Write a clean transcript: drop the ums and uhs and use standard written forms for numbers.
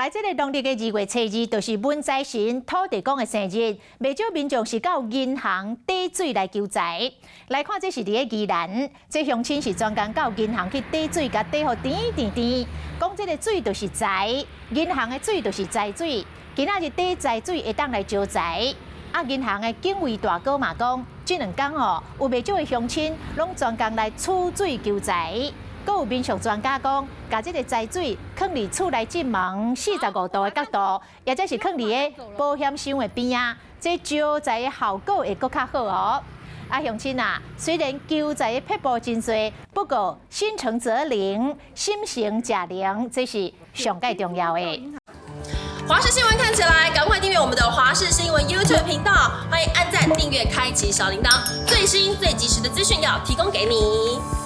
来这个农历的2月初2，就是文财神土地公的生日，不少民众是到银行底水来求财。来看，这是伫个宜兰，这乡亲是专工到银行去底水，甲底互甜。讲这个水就是财，银行的水就是财水。今仔日底财水会当来招财。啊，银行的警卫大哥嘛讲，这2天哦，有不少的乡亲拢专工来储水求财。阁有民俗专家讲，把这个财水放伫厝内进门45度的角度，或者是放伫个保险箱的边啊，这招财的效果会更较好哦。啊，乡亲啊，虽然求财的撇步真多，不过心诚则灵，心诚则灵，这是上界重要的。华视新闻看起来，赶快订阅我们的华视新闻 YouTube 频道，欢迎按赞、订阅、开启小铃铛，最新最及时的资讯要提供给你。